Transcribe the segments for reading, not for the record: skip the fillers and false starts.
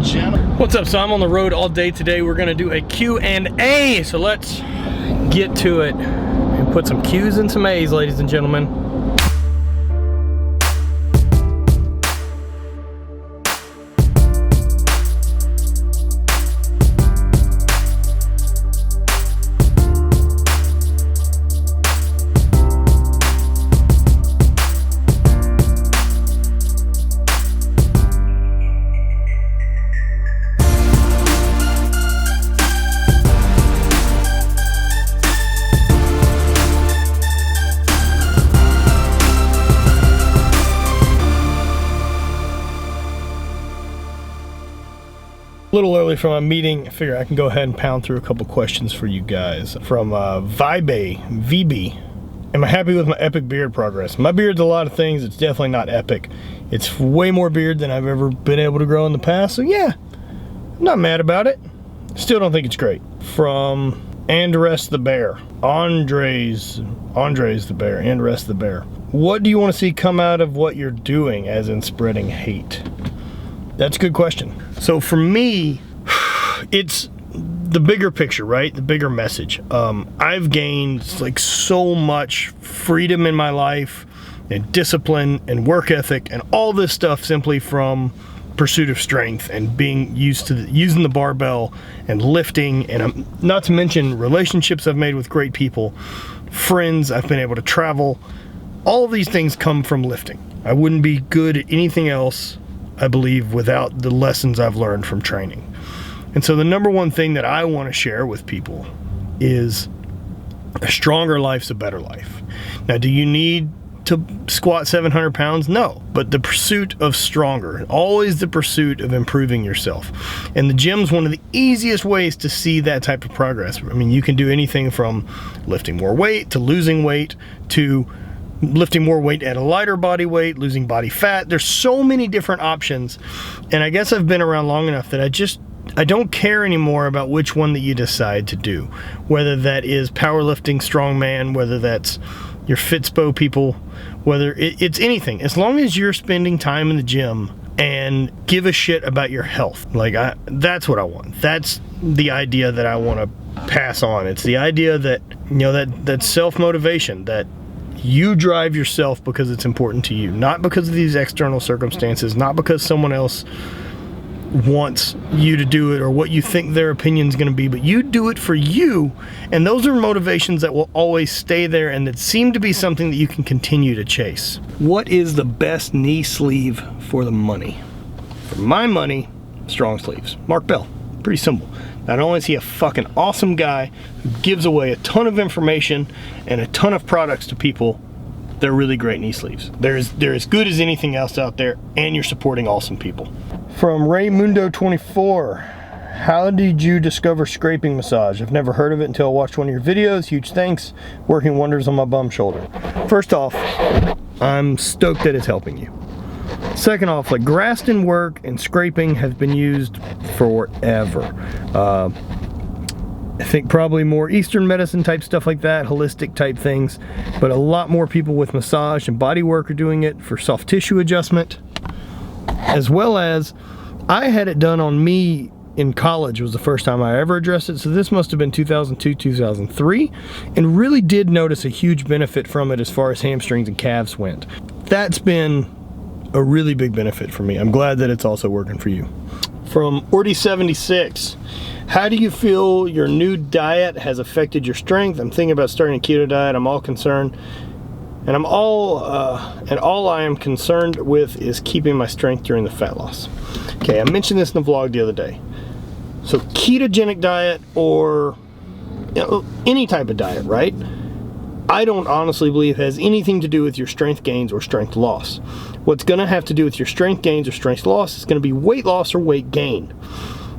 gentlemen. What's up? So I'm on the road all day today. We're gonna do a Q&A. So let's get to it and put some Q's and some A's, ladies and gentlemen. A little early for my meeting. I figure I can go ahead and pound through a couple questions for you guys. From VB. Am I happy with my epic beard progress? My beard's a lot of things. It's definitely not epic. It's way more beard than I've ever been able to grow in the past. So yeah, I'm not mad about it. Still don't think it's great. From Andres the Bear. Andres the Bear. Andres the Bear. What do you want to see come out of what you're doing, as in spreading hate? That's a good question. So for me, it's the bigger picture, right? The bigger message. I've gained like so much freedom in my life and discipline and work ethic and all this stuff simply from pursuit of strength and being used to using the barbell and lifting, and not to mention relationships I've made with great people, friends, I've been able to travel. All of these things come from lifting. I wouldn't be good at anything else, I believe, without the lessons I've learned from training. And so the number one thing that I want to share with people is a stronger life's a better life. Now, do you need to squat 700 pounds? No, but the pursuit of stronger, always the pursuit of improving yourself. And the gym's one of the easiest ways to see that type of progress. I mean, you can do anything from lifting more weight to losing weight to lifting more weight at a lighter body weight, losing body fat. There's so many different options, and I guess I've been around long enough that I don't care anymore about which one that you decide to do, whether that is powerlifting, strongman, whether that's your Fitspo people, whether it's anything, as long as you're spending time in the gym and give a shit about your health. Like, that's what I want. That's the idea that I want to pass on. It's the idea that, you know, that self-motivation, that you drive yourself because it's important to you, not because of these external circumstances, not because someone else wants you to do it or what you think their opinion is going to be, but you do it for you. And those are motivations that will always stay there and that seem to be something that you can continue to chase. What is the best knee sleeve for the money? For my money, strong sleeves. Mark Bell. Pretty simple. Not only is he a fucking awesome guy who gives away a ton of information and a ton of products to people, they're really great knee sleeves. They're as good as anything else out there, and you're supporting awesome people. From Raymundo24, how did you discover scraping massage? I've never heard of it until I watched one of your videos. Huge thanks. Working wonders on my bum shoulder. First off, I'm stoked that it's helping you. Second off, like, Graston work and scraping have been used forever. I think probably more Eastern medicine type stuff like that, holistic type things, but a lot more people with massage and body work are doing it for soft tissue adjustment, as well as I had it done on me in college. Was the first time I ever addressed it, so this must have been 2002, 2003, and really did notice a huge benefit from it as far as hamstrings and calves went. That's been a really big benefit for me. I'm glad that it's also working for you. From Ordy76, how do you feel your new diet has affected your strength? I'm thinking about starting a keto diet. I'm all concerned, and all I am concerned with is keeping my strength during the fat loss. Okay, I mentioned this in the vlog the other day. So ketogenic diet, or, you know, any type of diet, right? I don't honestly believe it has anything to do with your strength gains or strength loss. What's going to have to do with your strength gains or strength loss is going to be weight loss or weight gain.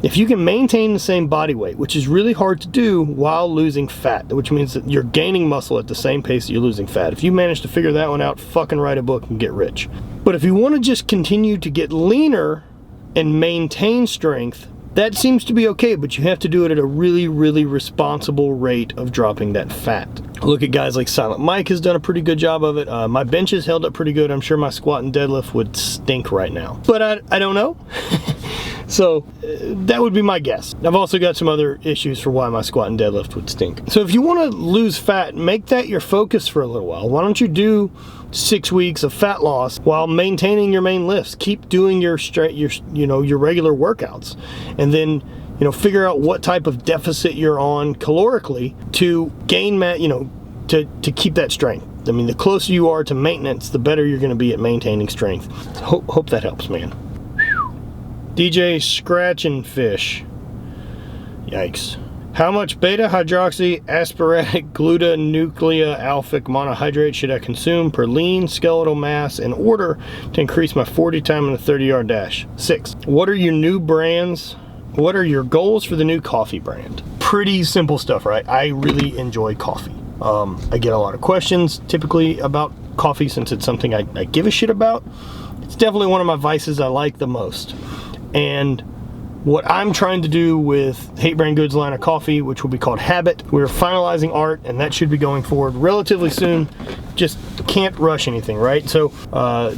If you can maintain the same body weight, which is really hard to do while losing fat, which means that you're gaining muscle at the same pace that you're losing fat. If you manage to figure that one out, fucking write a book and get rich. But if you want to just continue to get leaner and maintain strength, that seems to be okay, but you have to do it at a really, really responsible rate of dropping that fat. Look at guys like Silent Mike has done a pretty good job of it. My bench has held up pretty good. I'm sure my squat and deadlift would stink right now, but I don't know. So that would be my guess. I've also got some other issues for why my squat and deadlift would stink. So if you want to lose fat, make that your focus for a little while. Why don't you do 6 weeks of fat loss while maintaining your main lifts? Keep doing your regular workouts, and then figure out what type of deficit you're on calorically to gain to keep that strength. I mean, the closer you are to maintenance, the better you're going to be at maintaining strength. Hope that helps, man. DJ Scratchin' Fish. Yikes. How much beta hydroxy asparatic gluconuclear alphic monohydrate should I consume per lean skeletal mass in order to increase my 40 time in a 30-yard dash? 6. What are your new brands? What are your goals for the new coffee brand? Pretty simple stuff, right? I really enjoy coffee. I get a lot of questions typically about coffee since it's something I give a shit about. It's definitely one of my vices I like the most. And what I'm trying to do with Hate Brand Goods line of coffee, which will be called Habit, we're finalizing art, and that should be going forward relatively soon. Just can't rush anything, right? So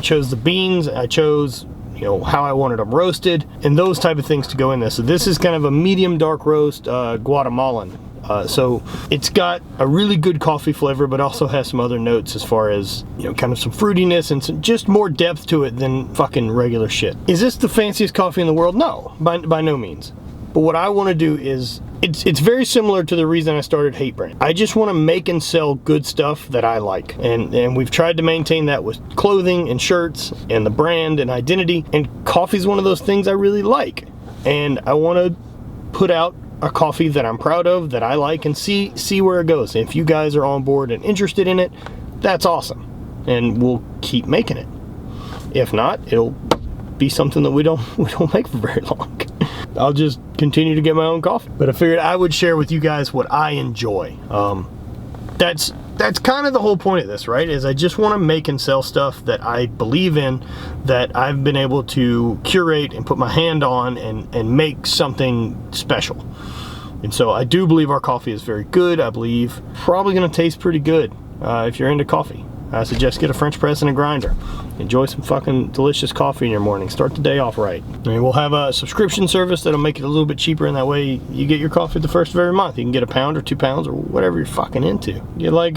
chose the beans, I chose how I wanted them roasted, and those type of things to go in this. So this is kind of a medium dark roast Guatemalan. So it's got a really good coffee flavor, but also has some other notes as far as, kind of some fruitiness and just more depth to it than fucking regular shit. Is this the fanciest coffee in the world? No, by no means. But what I want to do is, it's very similar to the reason I started Hate Brand. I just want to make and sell good stuff that I like. And we've tried to maintain that with clothing and shirts and the brand and identity. And coffee's one of those things I really like. And I want to put out a coffee that I'm proud of, that I like, and see where it goes. If you guys are on board and interested in it, that's awesome. And we'll keep making it. If not, it'll be something that we don't make for very long. I'll just continue to get my own coffee. But I figured I would share with you guys what I enjoy. That's kind of the whole point of this, right? Is I just want to make and sell stuff that I believe in, that I've been able to curate and put my hand on and make something special. And so I do believe our coffee is very good. I believe probably going to taste pretty good if you're into coffee. I suggest get a French press and a grinder. Enjoy some fucking delicious coffee in your morning. Start the day off right. I mean, we'll have a subscription service that'll make it a little bit cheaper, and that way you get your coffee the first of every month. You can get a pound or 2 pounds or whatever you're fucking into. Get like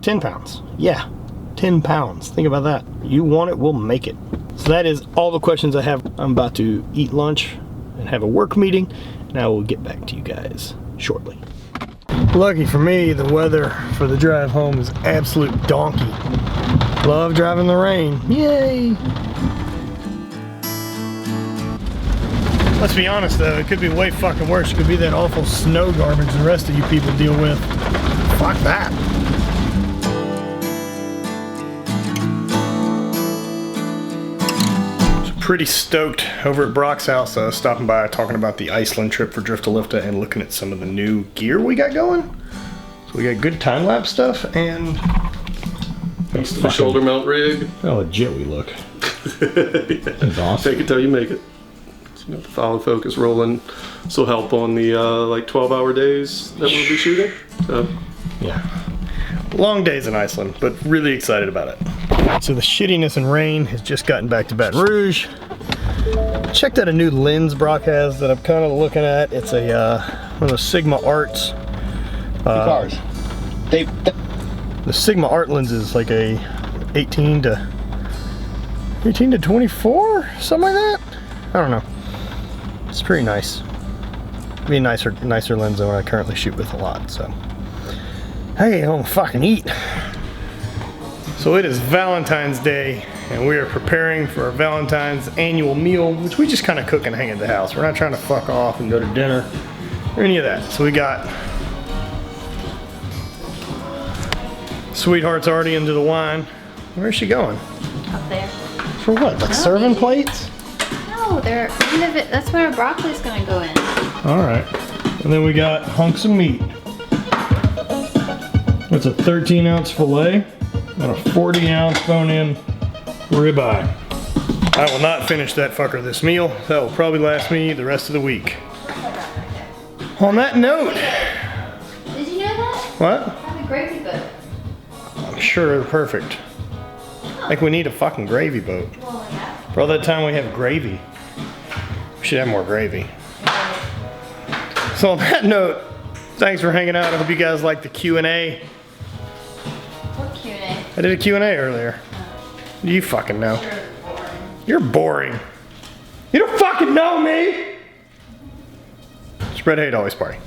10 pounds. Yeah, 10 pounds. Think about that. You want it, we'll make it. So that is all the questions I have. I'm about to eat lunch and have a work meeting, and I will get back to you guys shortly. Lucky for me, the weather for the drive home is absolute donkey. Love driving the rain. Yay! Let's be honest though, it could be way fucking worse. It could be that awful snow garbage the rest of you people deal with. Fuck that. Pretty stoked over at Brock's house, stopping by talking about the Iceland trip for Drift-A-Lifta and looking at some of the new gear we got going. So we got good time-lapse stuff and the shoulder mount rig. How legit we look. That's awesome. Take it till you make it. So you got the follow focus rolling. This will help on the like 12-hour days that we'll be shooting. So. Yeah. Long days in Iceland, but really excited about it. So the shittiness and rain has just gotten back to Baton Rouge. Checked out a new lens Brock has that I'm kind of looking at. It's a one of those Sigma Arts. Cars. The Sigma Art lens is like a 18 to 24, something like that. I don't know. It's pretty nice. Be a nicer lens than what I currently shoot with a lot. So. Hey, I'm gonna fucking eat. So it is Valentine's Day, and we are preparing for our Valentine's annual meal, which we just kind of cook and hang at the house. We're not trying to fuck off and go to dinner or any of that. So we got Sweetheart's already into the wine. Where's she going? Up there. For what? Like serving plates? No, they're end of it. That's where our broccoli's gonna go in. All right. And then we got hunks of meat. It's a 13-ounce filet and a 40-ounce bone-in ribeye. I will not finish that fucker this meal. That will probably last me the rest of the week. On that note. Did you know that? What? I have a gravy boat. I'm sure they're perfect. Like we need a fucking gravy boat. Well, yeah. For all that time we have gravy. We should have more gravy. So on that note, thanks for hanging out. I hope you guys liked the Q&A. What Q&A? I did a Q&A earlier. You fucking know. You're boring. You don't fucking know me! Spread hate, always party.